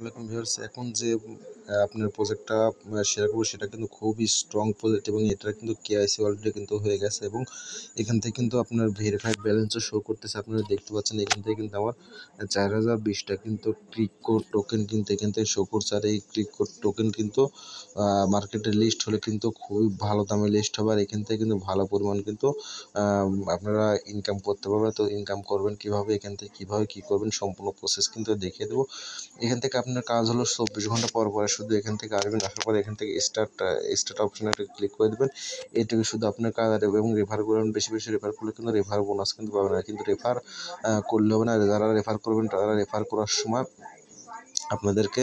আসসালামু ভিউয়ার্স, এখন যে আপনার প্রজেক্টটা শেয়ার করব সেটা কিন্তু খুবই স্ট্রং প্রজেক্ট এবং এটা কিন্তু কেওয়াইসি অলরেডি কিন্তু হয়ে গেছে এবং এখান থেকে কিন্তু আপনার ভেরিফাইড ব্যালেন্সও শো করতেছে। আপনারা দেখতে পাচ্ছেন এখান থেকে কিন্তু আমার 4020টা কিন্তু ক্লিক কোড টোকেন কিন্তু এখান থেকে শো করছে। আর এই ক্লিক কোড টোকেন কিন্তু মার্কেটে লিস্ট হলে কিন্তু খুবই ভালো দামে লিস্ট হবে, আর এখান থেকে কিন্তু ভালো পরিমাণ কিন্তু আপনারা ইনকাম করতে পারবেন। তো ইনকাম করবেন কীভাবে, এখান থেকে কীভাবে কী করবেন সম্পূর্ণ প্রসেস কিন্তু দেখিয়ে দেবো। এখান থেকে আপনার কাজ হলো 24 ঘন্টা পর পরে শুধু এখান থেকে আসবেন, আসার পরে এখান থেকে স্টার্ট অপশনে একটা ক্লিক করে দেবেন। এইটুকু শুধু আপনার কাজ এবং রেফার করবেন, বেশি বেশি রেফার করলে কিন্তু রেফার বোনাস কিন্তু পাবেন না, কিন্তু রেফার করলে হবে না। যারা রেফার করবেন তারা রেফার করার সময় আপনাদেরকে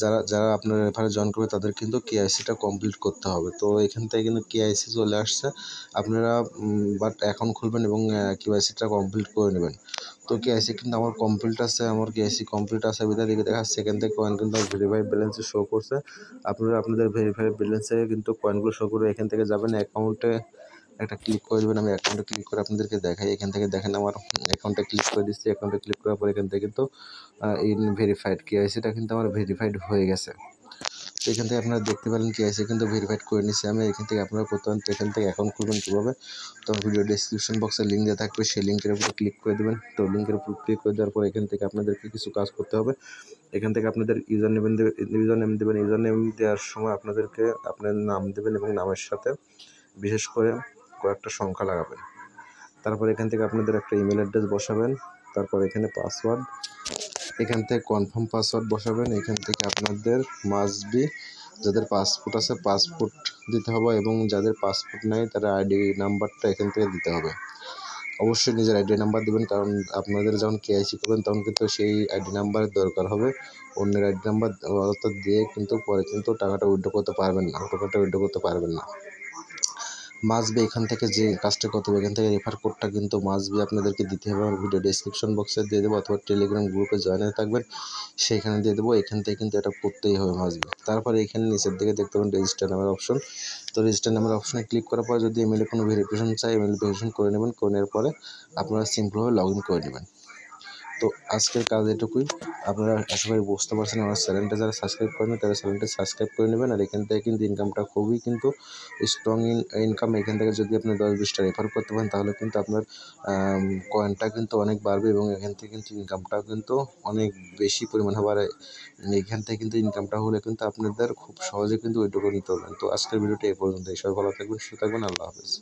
যারা যারা আপনার রেফারে জয়েন করবে তাদের কিন্তু কেওয়াইসিটা কমপ্লিট করতে হবে। তো এখান থেকে কিন্তু কেওয়াইসি চলে আসছে, আপনারা বাট অ্যাকাউন্ট খুলবেন এবং কেওয়াইসিটা কমপ্লিট করে নেবেন। তো কেওয়াইসি কিন্তু আমার কমপ্লিট আছে, আমার কেওয়াইসি কমপ্লিট আছে বিধায় দিকে দেখা যাচ্ছে এখান থেকে কয়েন কিন্তু ভেরিফাইড ব্যালেন্সে শো করছে। আপনারা আপনাদের ভেরিফাইড ব্যালেন্সে কিন্তু কয়েনগুলো শো করবে। এখান থেকে যাবেন অ্যাকাউন্টে একটা ক্লিক করে দেবেন। আমি অ্যাকাউন্টে ক্লিক করে আপনাদেরকে দেখাই। এখান থেকে দেখেন আমার অ্যাকাউন্টে ক্লিক করে দিচ্ছি। অ্যাকাউন্টে ক্লিক করার পর এখান থেকে কিন্তু ইন ভেরিফাইড কেওয়াইসিটা কিন্তু আমার ভেরিফাইড হয়ে গেছে। তো এখান থেকে আপনারা দেখতে পেলেন কেওয়াইসি কিন্তু ভেরিফাইড করে নিচ্ছি আমি। এখান থেকে আপনারা করতে পারেন। তো এখান থেকে অ্যাকাউন্ট খুলবেন কীভাবে, তো আমার ভিডিও ডেসক্রিপশন বক্সে লিঙ্ক দেওয়া থাকবে, সেই লিঙ্কের উপর ক্লিক করে দেবেন। তো লিঙ্কের উপর ক্লিক করে দেওয়ার পর এখান থেকে আপনাদেরকে কিছু কাজ করতে হবে। এখান থেকে আপনাদের ইউজার নেম দেবেন। ইউজার নেম দেওয়ার সময় আপনাদেরকে আপনার নাম দেবেন এবং নামের সাথে বিশেষ করে কয়েকটা সংখ্যা লাগাবেন। তারপর এখান থেকে আপনাদের একটা ইমেল অ্যাড্রেস বসাবেন। তারপর এখানে পাসওয়ার্ড, এখান থেকে কনফার্ম পাসওয়ার্ড বসাবেন। এখান থেকে আপনাদের মাস্ট বি যাদের পাসপোর্ট আছে পাসপোর্ট দিতে হবে এবং যাদের পাসপোর্ট নাই তারা আইডি নাম্বারটা এখান থেকে দিতে হবে। অবশ্যই নিজের আইডি নাম্বার দেবেন, কারণ আপনাদের যখন কেওয়াইসি করবেন তখন কিন্তু সেই আইডি নাম্বারের দরকার হবে। অন্যের আইডি নাম্বার অর্থাৎ দিয়ে কিন্তু পরে কিন্তু টাকাটা উইথড্র করতে পারবেন না, টোকেনটা উইথড্র করতে পারবেন না। মাস্ট বি এখান থেকে যে কাজটা করতে হবে, এখান থেকে রেফার কোডটা কিন্তু মাস্ট বি আপনাদেরকে দিতে হবে। আমার ভিডিও ডেসক্রিপশন বক্সে দিয়ে দেবো অথবা টেলিগ্রাম গ্রুপে জয়েন হয়ে থাকবেন, সেইখানে দিয়ে দেবো। এখান থেকে কিন্তু এটা করতেই হবে মাস্ট বি। তারপরে এখানে নিচের দিকে দেখতে পাবেন রেজিস্টার নামের অপশন। তো রেজিস্টার নামের অপশনে ক্লিক করার পরে যদি ইমেলে কোনো ভেরিফিকেশন চাই, ইমেল ভেরিফিকেশন করে নেবেন। করে নেওয়ার পরে আপনারা সিম্পলভাবে লগ ইন করে নেবেন। তো আজকের কাজ এটুকুই। আপনারা আশা করি বুঝতে পারছেন। আমার চ্যানেলটা যারা সাবস্ক্রাইব করেন তারা চ্যানেলটা সাবস্ক্রাইব করে নেবেন। আর এখান থেকে কিন্তু ইনকামটা খুবই কিন্তু স্ট্রং ইনকাম। এখান থেকে যদি আপনি 10-20টা রেফার করতে পারেন তাহলে কিন্তু আপনার কয়েনটা কিন্তু অনেক বাড়বে এবং এখান থেকে কিন্তু ইনকামটাও কিন্তু অনেক বেশি পরিমাণে বাড়ে। এখান থেকে কিন্তু ইনকামটা হলে কিন্তু আপনাদের খুব সহজে কিন্তু উইথড্র করে নিতে পারবেন। তো আজকের ভিডিওটা এই পর্যন্তই। সবাই ভালো থাকবেন, সুস্থ থাকবেন। আল্লাহ হাফেজ।